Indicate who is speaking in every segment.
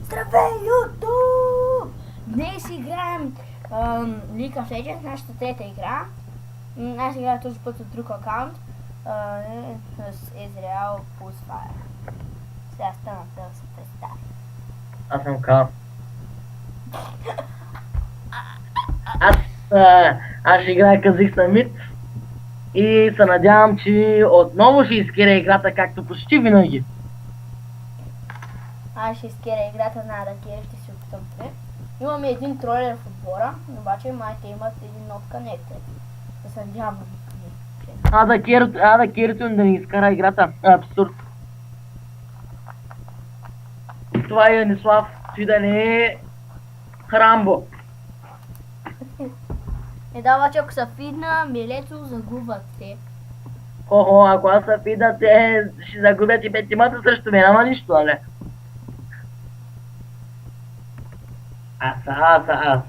Speaker 1: Здравей, YouTube! Днес играем League of Legends, нашата трета игра. Аз играя този път от друг акаунт. С Ezreal Pulsefire. Сега стана да се представи.
Speaker 2: Аз съм Кал. Аз ще играя Казих на Мит. И се надявам, че отново ще изкера играта, както почти винаги.
Speaker 1: Аз ще изкера играта на Адакер, ще се опитам те. Имаме един тролер в отбора, обаче майте имат един нов конектор. Да се надявам.
Speaker 2: Адакерито да ни изкара играта. Абсурд. Това е Янислав, че да не е Рамбо.
Speaker 1: Да, обаче ако са фидна, милето загубвате.
Speaker 2: Хо, ако аз са фида, те ще загубят и петимата срещу мен, ама нищо, нали? Аса.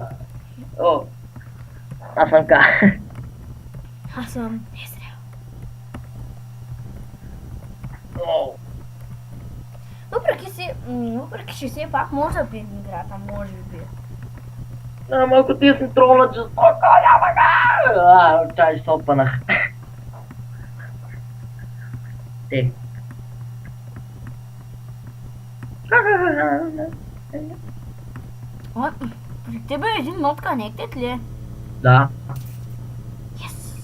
Speaker 2: О, аз съм Ка.
Speaker 1: Аз съм Ezreal.
Speaker 2: О,
Speaker 1: Въпреки че все пак може да би играта, може би.
Speaker 2: ама ако ти си тролнат жестоко, няма га! Чай се опанах. Те.
Speaker 1: При тебе е един нот connected ли?
Speaker 2: Да.
Speaker 1: Yes!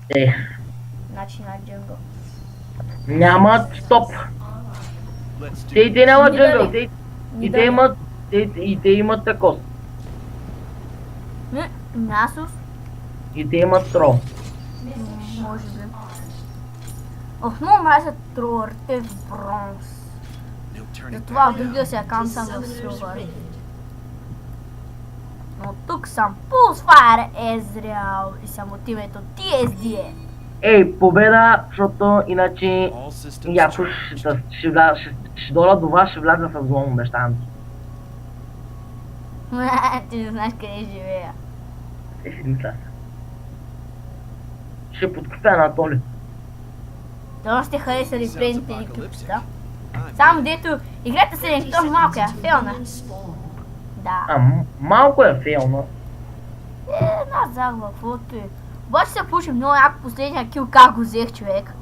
Speaker 2: Те.
Speaker 1: Значи на джунгъл.
Speaker 2: Нямат стоп. Те нямат джунгъл. И те имат такос.
Speaker 1: Насус?
Speaker 2: И те имат трол.
Speaker 1: Може би. Ох, много мразят тролърите в бронз. Затова в другия си акаунт съм в Silver. Но тук съм Pulsefire Ezreal и съм от името TSD.
Speaker 2: Ей, победа, защото иначе някой ще дойдат до вас, ще вляза с злом, обещавам ти.
Speaker 1: Ти не знаеш къде живея.
Speaker 2: Те ще мисля. Ще подкупя Анатолий.
Speaker 1: Това сте харесали предните ни клипчета. Само дето играта се Ленгтон малко е фейлна. Да.
Speaker 2: Малко е фейлна.
Speaker 1: Една загуба, каквото е. Обаче се получи много яко последния кил, как го взех, човек.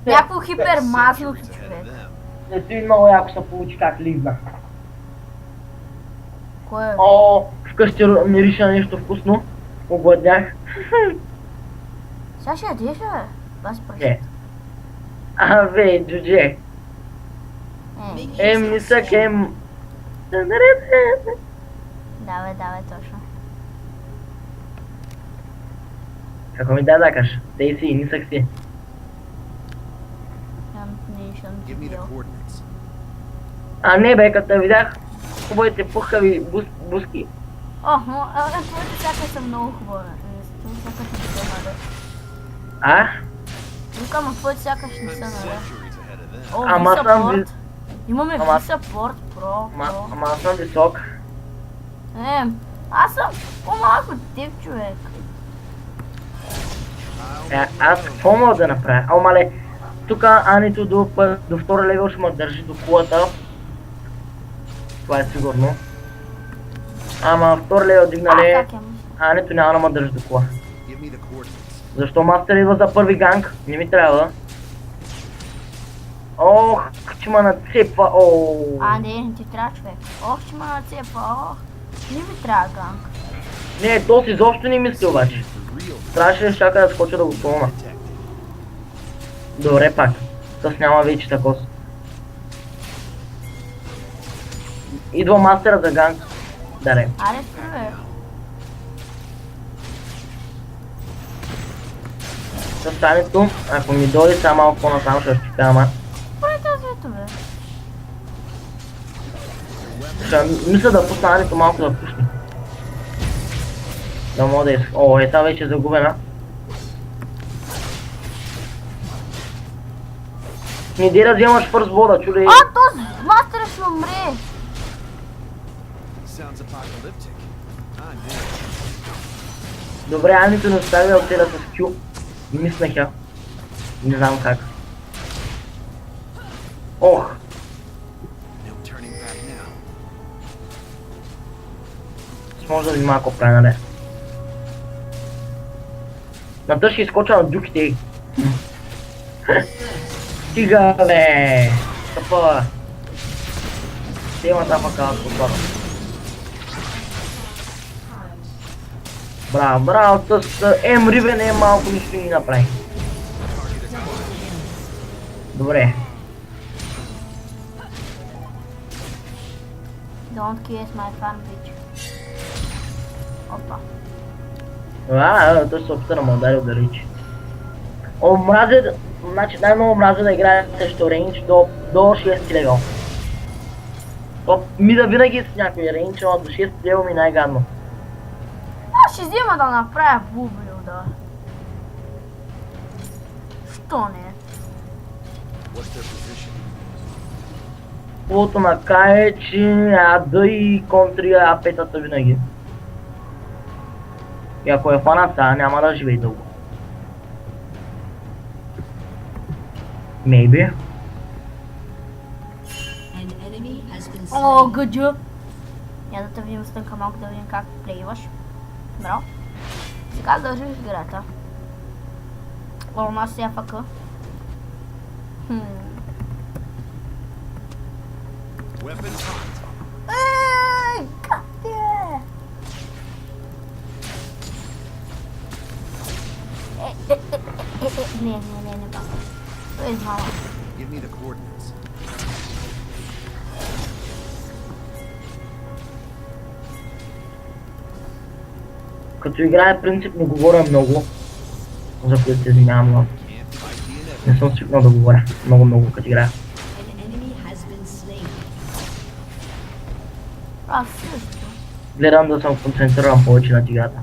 Speaker 1: Някакво хипер мазното, човек.
Speaker 2: Не си много яко се получи как лизна.
Speaker 1: Кое е?
Speaker 2: О, вкъщи мириша нещо вкусно. Огладнях.
Speaker 1: Сега ще ядеш, бе? Бас пръща.
Speaker 2: Не. Бе, джудже. Нисък,
Speaker 1: Давай, точно.
Speaker 2: Ако ми дай да кажа, тъй си и нисък си.
Speaker 1: Не, ще ти бил.
Speaker 2: Не бе, като видях хубавите пухави буски.
Speaker 1: О, но твоите всяка са много хубави. Сякаш не са, нали? Викам, твоите сякаш не са, нали? О,
Speaker 2: Ама съм
Speaker 1: V-Support. Имаме V-Support Pro.
Speaker 2: Ама аз съм висок.
Speaker 1: Аз съм по-малък от теб, човек.
Speaker 2: Аз какво мога да направя? Мале, тук Анито до втора левел ще ме държи до кулата. Това е сигурно. Ама втора левел дигнале, Анито няма да ме държи до кула. Защо мастер идва за първи ганг? Не ми трябва. Ох, че ме нацепва,
Speaker 1: Не ти трябва, човек. Ох, че ме нацепва, Не ми трябва ганг.
Speaker 2: Не, то си изобщо не мисли обаче. Трябваше да чака да скоча да го пълна. Добре пак. Къс няма вече такос. Идва мастера за ганг. Даре.
Speaker 1: Аре, човек.
Speaker 2: Съставито, ако ми дойде сега малко по-насам ще щупя, ама.
Speaker 1: Поне тази ето, бе.
Speaker 2: Ще мисля да пусна Анито малко да пушне. Да мога да сега вече е загубена. Не дай да вземаш фърст вода, чудей.
Speaker 1: Този мастер ще умре.
Speaker 2: Добре, Анито не остави да отида с Q. И мислеха. Не знам как. Ох. може да ви малко прави, нали? На тъж ще изкоча на дюките й. Стига, бе! Тъпа! Тема тапа казва по Браво, браво, с Емриве не е малко нищо ни направи. Добре.
Speaker 1: Don't kiss my fan, bitch. Опа.
Speaker 2: Той се опита да му удари да речи. Омразя, значи най-много омразя да играе срещу рейндж до 6 левел. Ми да винаги с някой рейндж, но до 6 левел ми най-гадно.
Speaker 1: Аз ще взема да направя бублю, да. Що не?
Speaker 2: Хубавото на Кай е, че ада и контри А5-та винаги. И ако е фанат сега, няма да живее дълго. Maybe.
Speaker 1: О, гъджа! Я да те видим стънка малко, да видим как плейваш. Браво. Сега държиш играта. О, нас си АФК. Ей, как ти е? Не пак. Той е малък.
Speaker 3: Give me the coordinates.
Speaker 2: Като играе принцип не говоря много. За което се извинявам, но не съм свикнал да говоря много като играя.
Speaker 1: Аз също.
Speaker 2: Гледам да съм концентриран повече над играта.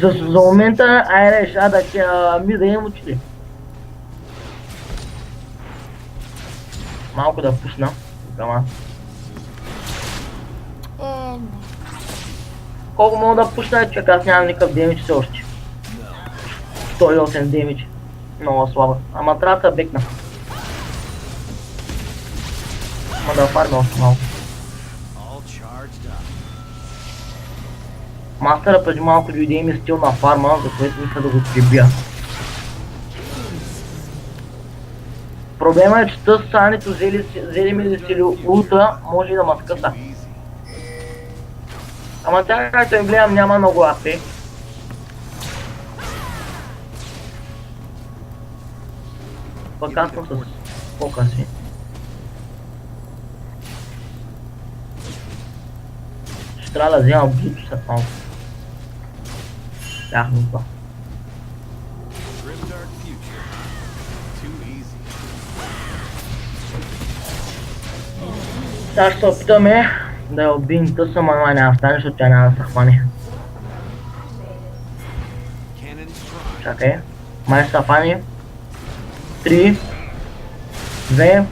Speaker 2: За момента реша да ми да имам очите. Малко да пусна. Ама.
Speaker 1: Не.
Speaker 2: Колко мога да пусна, че аз нямам никакъв демидж все още. 108 демидж. Много слаба. Ама трябва да бекна. Ама да фармя още малко. Мастера преди малко дойде и ми стил на фарма, за което мисля да го прибия. Проблема е, че тъс санито взели ми да сили улта, може и да ма скъса. Ама тя, както им гледам, няма много АП. Пък аз съм с фока си. Ще трябва да взема блито след малко. Бяхме това. Сега ще се опитаме да я убием тъса, ама няма да стане, защото тя няма да се хване. Чакай. Май ще се хване. 3, 2,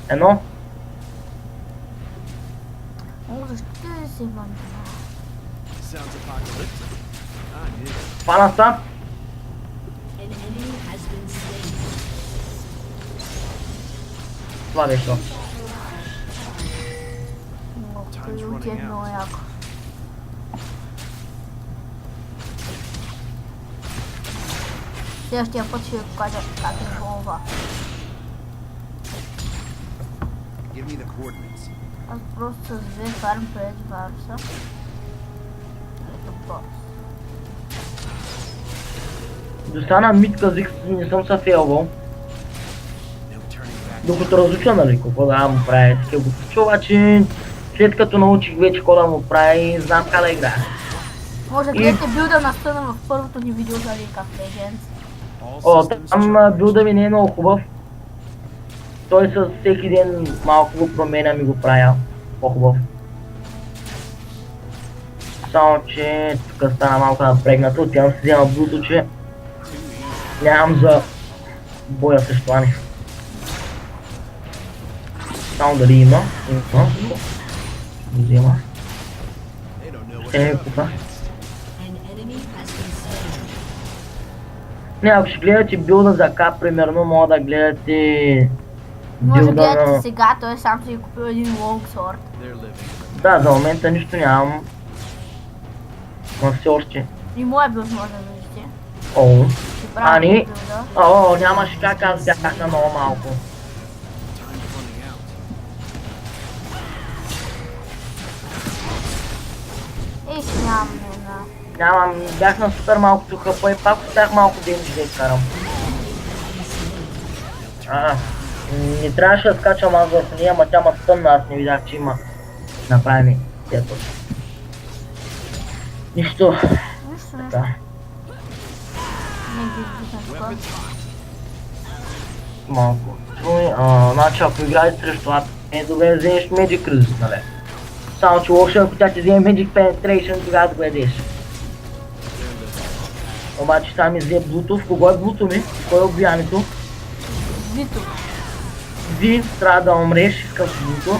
Speaker 2: 1.
Speaker 1: О, защо ти си вън?
Speaker 2: Хвана са. Това беше.
Speaker 1: Той улти е много яко. Следващия път ще ви покажа как е голова.
Speaker 3: Give me the coordinates.
Speaker 1: Аз просто с две фарм пред варуса. Ето бос.
Speaker 2: Достана митка Зикс, не съм се фейлвал. Докато разуча, нали, какво да му прави, такива го обаче след като научих вече какво да му прави, знам как да играе.
Speaker 1: Може да гледате билда на стъна в първото ни видео за League of Legends.
Speaker 2: О, там билда ми не е много хубав. Той с всеки ден малко го променя и го правя по-хубав. Само че тук стана малко напрегнато, отивам си взема блуто, че нямам за боя срещу Ани. Само дали има, го взема. Ще не ми купа. Не, ако ще гледате билда за К, примерно, мога да гледате
Speaker 1: Може да
Speaker 2: билда
Speaker 1: гледате
Speaker 2: на...
Speaker 1: сега, той сам си е купил един лонгсорд.
Speaker 2: Да, за момента нищо нямам. Но все още.
Speaker 1: И моя билд може да виждате.
Speaker 2: О,
Speaker 1: Ще правя
Speaker 2: Ани?
Speaker 1: билда.
Speaker 2: О, нямаше как, аз бях на много малко.
Speaker 3: Time's running out.
Speaker 1: Ей, ще нямам една.
Speaker 2: Нямам, бях на супер малкото хъпа и пак успях малко демидж да изкарам. Не трябваше да скачам аз върху нея, ама тя ма стъмна, аз не видях, че има направени тето. Нищо,
Speaker 1: Нищо,
Speaker 2: така.
Speaker 1: Не ги виждам тук.
Speaker 2: Малко. Значи ако играеш срещу АП, е добре да вземеш Magic Resist, нали? Само че лошо, ако тя ти вземе Magic Penetration, тогава да го ядеш. Обаче сега ми взе Блуто. Кого е Блуто ми? Кой е обвиянето?
Speaker 1: Вито.
Speaker 2: Ви, трябва да умреш, искам Блуто.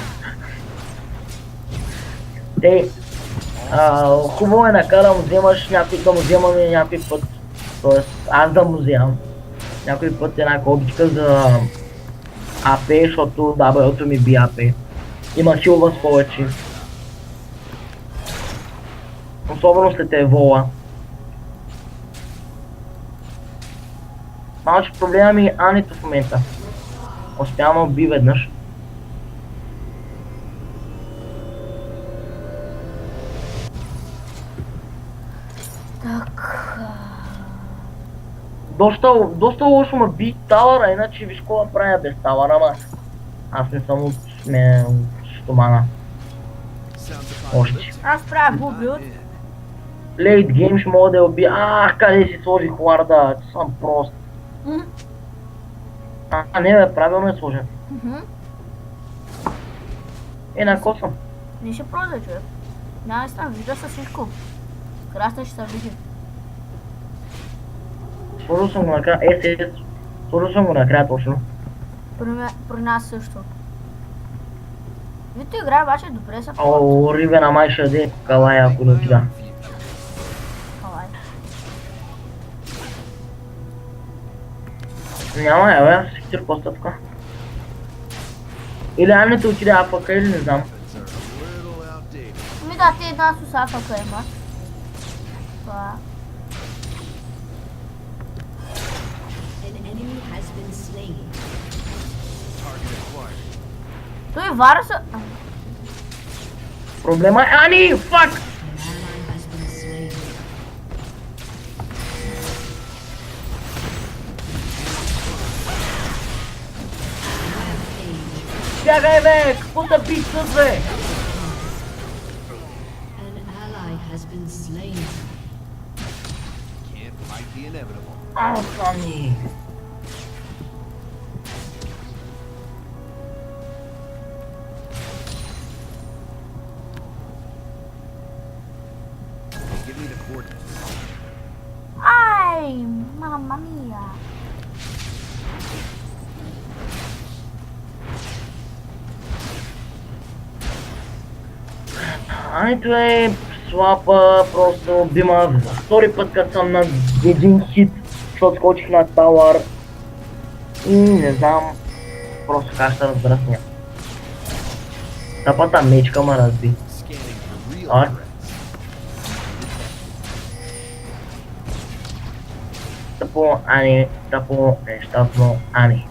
Speaker 2: Ей, хубаво е нака да му вземаш, някой да му вземаме някой път. Тоест, аз да му вземам. Някой път една кобичка за АП, защото W-то ми би АП. Има хилва с повече. Особено след евола. Малко проблема ми е Анито в момента. Успявам да уби веднъж.
Speaker 1: Така.
Speaker 2: Доста лошо ма би Тауъра, иначе виж какво правя без Тауъра, ама аз не съм от стомана.
Speaker 3: Sounds
Speaker 2: Още.
Speaker 3: apocalyptic.
Speaker 1: Аз правя бул билд.
Speaker 2: Лейт гейм ще мога да я убия. Къде си сложих ларда? Че съм прост.
Speaker 1: Мгм.
Speaker 2: Не бе, правилно е сложен.
Speaker 1: Мгм.
Speaker 2: На ко съм.
Speaker 1: Не ще проза, човек. Няма да стана, вижда се всичко. Красна ще се види.
Speaker 2: Сложил съм го накрая. Сложил съм го накрая точно.
Speaker 1: При нас също. Вито играе обаче добре са
Speaker 2: О, Ривена май ще яде калая, ако не отида.
Speaker 1: Халай.
Speaker 2: Няма, бе, си хитър по-стъпка. Или Ането отиде АФК или не знам.
Speaker 3: Methods are a little outdated.
Speaker 1: Ми да, те една с АФК има. Това.
Speaker 4: An enemy has been slain.
Speaker 3: Target acquired.
Speaker 1: Той вара са...
Speaker 2: Проблема е Ани, фак!
Speaker 4: An ally has been slain. Rampage.
Speaker 2: Бягай, бе! Какво да писат, бе?
Speaker 4: An ally has been slain.
Speaker 3: Can't fight the inevitable.
Speaker 2: Ани!
Speaker 3: Give me the coordinates.
Speaker 1: Ай, мама мия.
Speaker 2: Анито е слаба, просто бима втори път като съм на един хит, защото скочих на Тауър и не знам просто как ще разбера с нея. Тъпата мечка ме разби.
Speaker 3: Scanning for real
Speaker 2: Alright.
Speaker 3: threats.
Speaker 2: Тъпо Ани, тъпо нещастно Ани.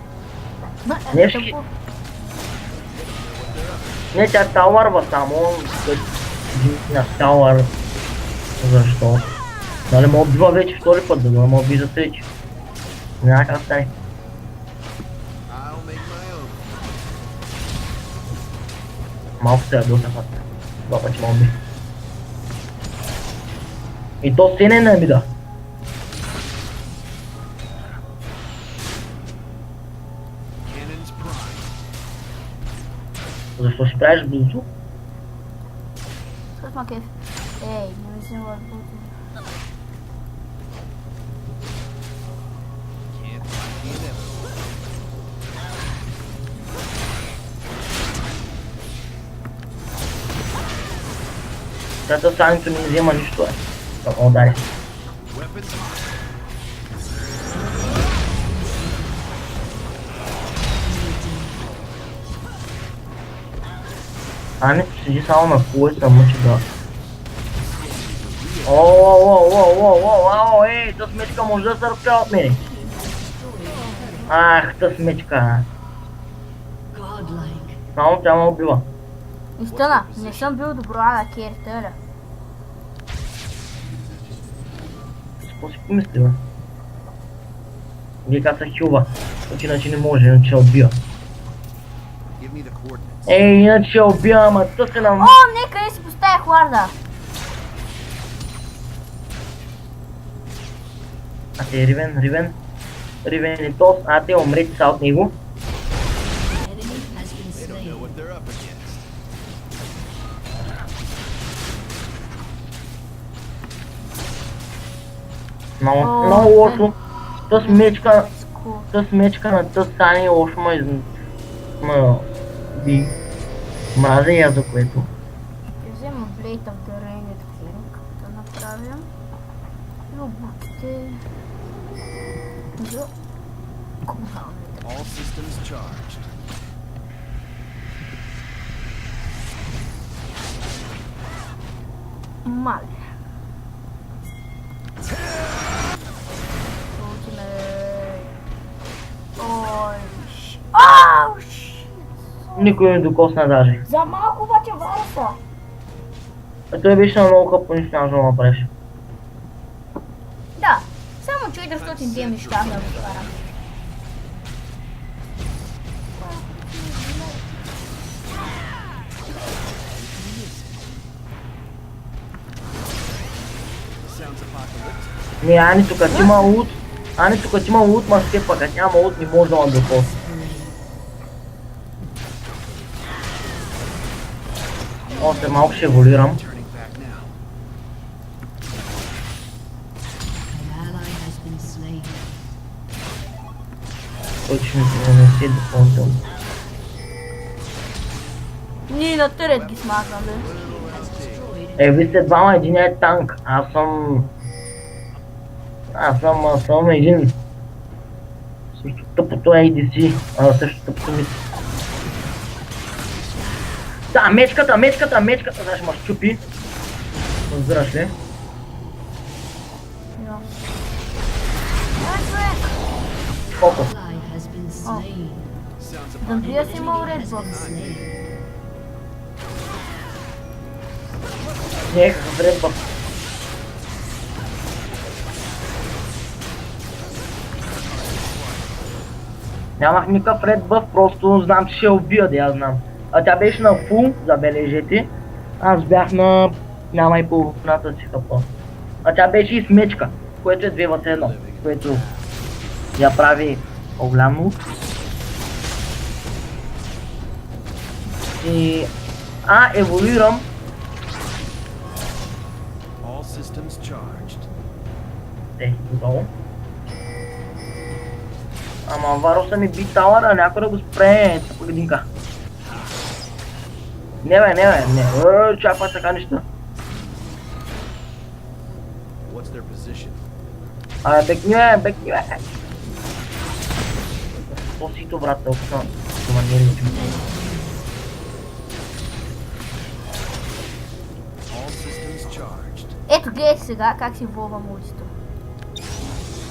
Speaker 2: Днешки- Не, тя Тауърва само, като на Тауър. Защо? Нали ме убива вече втори път, да ме уби за трети. Няма как стане.
Speaker 3: I'll make my own.
Speaker 2: Малко се ядоса факт. Това път, че ме уби. И то сине не ми да.
Speaker 3: Cannons prime.
Speaker 2: Защо си правиш близо?
Speaker 1: Скъс ма кеф. Ей, не ми се възбуди.
Speaker 3: Can't fight the inevitable.
Speaker 2: Трета санито не взема нищо е. Само удари.
Speaker 3: Weapons hot.
Speaker 2: Ането седи само на кула и се мъчи да... О, ей, та смечка може да се разпя от мене. Ах, та смечка.
Speaker 4: Godlike.
Speaker 2: Само тя ме убива.
Speaker 1: Истина, не съм бил добра на Кертъля.
Speaker 2: Какво си помисли, бе? Вие каза хюба, защото иначе не може, иначе ще убия.
Speaker 3: Give me the coordinates.
Speaker 2: Ей, иначе ще убия, ама тъсе на...
Speaker 1: О, не, къде си поставя хларда?
Speaker 2: А те Ривен и Тос, а те умрете са от него.
Speaker 4: Enemy has been
Speaker 3: They don't know
Speaker 4: slain.
Speaker 3: what they're up against.
Speaker 2: Много лошо. Та смечка,
Speaker 1: Ску.
Speaker 2: та смечка на тъс Сани лошо ма би. Мразя я за което.
Speaker 1: Ще взема Blade of the Rained King да направя. И обутите за комуналните.
Speaker 3: All systems charged.
Speaker 1: Мале. Получиме... Ой, ау, шит!
Speaker 2: Никой не докосна даже.
Speaker 1: За малко обаче вареса.
Speaker 2: А той беше на много хъпо, нищо нямаше да го направиш.
Speaker 1: Да, само 400 деми щях да го карам.
Speaker 3: Sounds apocalyptic.
Speaker 2: Не, Ани тук ти има лут. Ани тук ти има лут, ма все пак, като няма лут не може да ме докосне. Още малко ще еволюирам.
Speaker 3: Turning back now.
Speaker 4: An ally has been slain.
Speaker 2: Той ще ми се нанесе допълнително.
Speaker 1: Ние на търет ги смазваме.
Speaker 2: Вие сте двама, един е танк. Аз съм един. Също тъпото е ADC, също тъпото ми. Да, мечката, сега ще ме щупи. Разбираш ли? Колко?
Speaker 4: Ally has been slain.
Speaker 3: Sounds
Speaker 1: Дампия си има
Speaker 4: Enemy
Speaker 1: уред
Speaker 4: has
Speaker 1: в.
Speaker 4: been slain.
Speaker 2: Не, вред бъв. Нямах никакъв ред бъв, просто знам, че ще убия, да я знам. А тя беше на фул, забележете. Аз бях на... няма и половината си хъпа. А тя беше и с мечка, което е 2 в 1, което я прави по-голям лук. И... еволюирам.
Speaker 3: all systems charged.
Speaker 2: Готово. Ама Вароса ми би тауъра, някой да го спре, тъпа гадинка. Не, чакай така неща.
Speaker 3: What's their position?
Speaker 2: Бекни. То си то, брат, толкова манери.
Speaker 3: All systems charged.
Speaker 1: Ето гледайте сега как си вълвам улицата.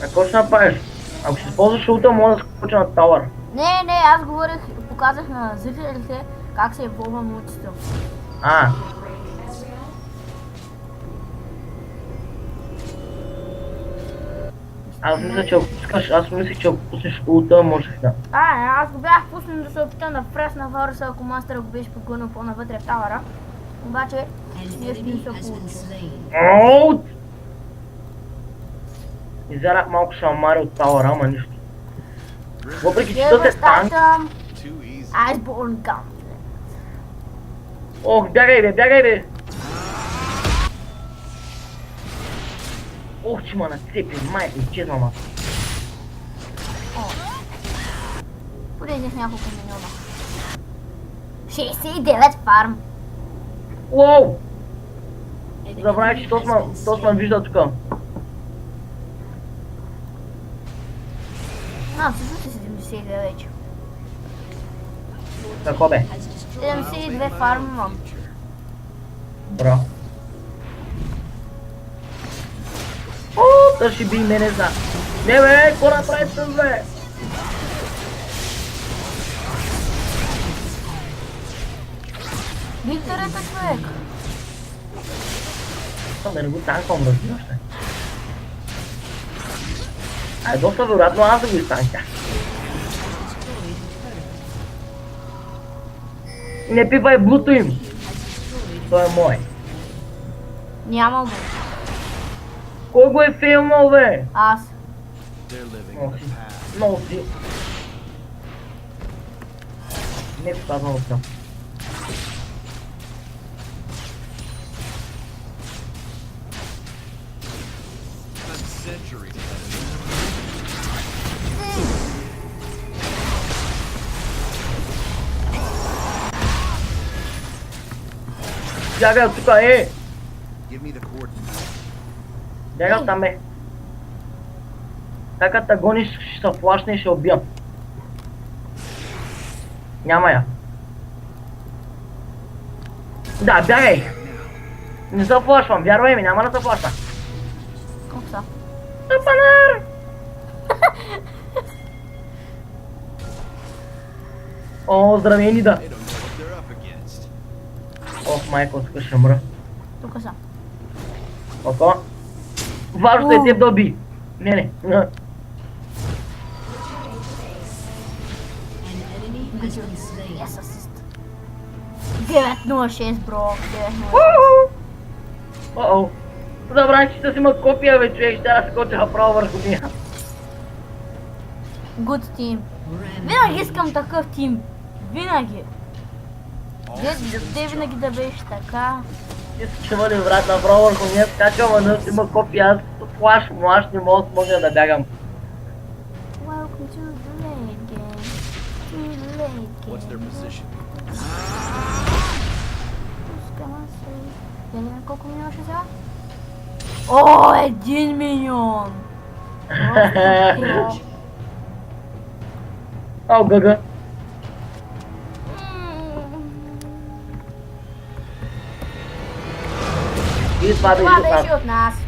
Speaker 2: Какво ще направиш? Ако ще използваш улта, мога да скоча на тауър.
Speaker 1: Не, аз говорих, показах на зрителите как се вълвам улицата.
Speaker 2: Аз мисля, че ако пускаш, аз мислех, че ако пуснеш улта, можех да.
Speaker 1: Аз го бях пуснал да се опитам да пресна Варуса, ако мастера го беше погърнал по-навътре в тавара. Обаче,
Speaker 4: An
Speaker 1: нещо не
Speaker 4: enemy
Speaker 1: се
Speaker 4: has been
Speaker 1: получи.
Speaker 4: slain.
Speaker 2: Аут! Изярах малко шалмари от тауъра, ама нищо. Въпреки, че тът е танк.
Speaker 1: Стартам
Speaker 3: Too easy.
Speaker 1: Iceborne Gun.
Speaker 2: Ох, бягай бе! Ох, че ма нацепи, майка, изчезнал ма.
Speaker 1: Полезнах няколко миньона. 69 фарм.
Speaker 2: Уоу!
Speaker 4: An
Speaker 2: Забравя,
Speaker 4: enemy
Speaker 2: че
Speaker 4: has been
Speaker 2: то сме
Speaker 4: slain.
Speaker 2: виждал тука.
Speaker 1: Всъщност е 72 вече.
Speaker 2: Какво бе?
Speaker 4: Has destroyed
Speaker 1: 72 фарм имам.
Speaker 2: Бро. Той ще би мене за... Не бе, какво направи с бе?
Speaker 1: Виктората, човек.
Speaker 2: Да не го танквам, разбираш ли? А е доста вероятно аз да го изтанка. Не пипай блуто им! Той е мой.
Speaker 1: Няма го.
Speaker 2: Кой го е филмал, бе?
Speaker 1: Аз.
Speaker 3: They're living in
Speaker 2: Много
Speaker 3: the
Speaker 2: си.
Speaker 3: past.
Speaker 2: Много си. Не го казвам от към.
Speaker 3: Spent centuries studying.
Speaker 2: Бягай от тука, е!
Speaker 3: Give me the coordinates.
Speaker 2: Бягай там, бе. Така те гониш, ще се флашне и ще убия. Няма я. Да, бягай! Не се флашвам, вярвай ми, няма да се флашва.
Speaker 1: Колко са?
Speaker 2: Тъпанар! О, здравей, Нида!
Speaker 3: They don't know what they're up against.
Speaker 2: Ох, майко, тук ще мра.
Speaker 1: Тук са.
Speaker 2: Око. Важно е теб да уби. Не.
Speaker 4: An enemy has been slain.
Speaker 1: Yes, асист. 906, бро. 906.
Speaker 2: О-о. Забрах, че си има копия, бе, човек. Ще да скоча направо върху нея.
Speaker 1: Good team.
Speaker 4: Rampage.
Speaker 1: Винаги искам такъв тим. Винаги.
Speaker 3: All
Speaker 1: Те винаги да беше така.
Speaker 2: Ще бъде брат направо върху нея. Скачам, а да си има копия. Аз флаш му, аз не мога да бягам.
Speaker 1: Welcome to the late game. To the late game.
Speaker 3: What's their position?
Speaker 1: Пускам се. Я не знам колко ми още сега. О, 1 милион! Просто
Speaker 2: Ау, гъга. И това
Speaker 1: това
Speaker 2: беше от
Speaker 1: беше от нас.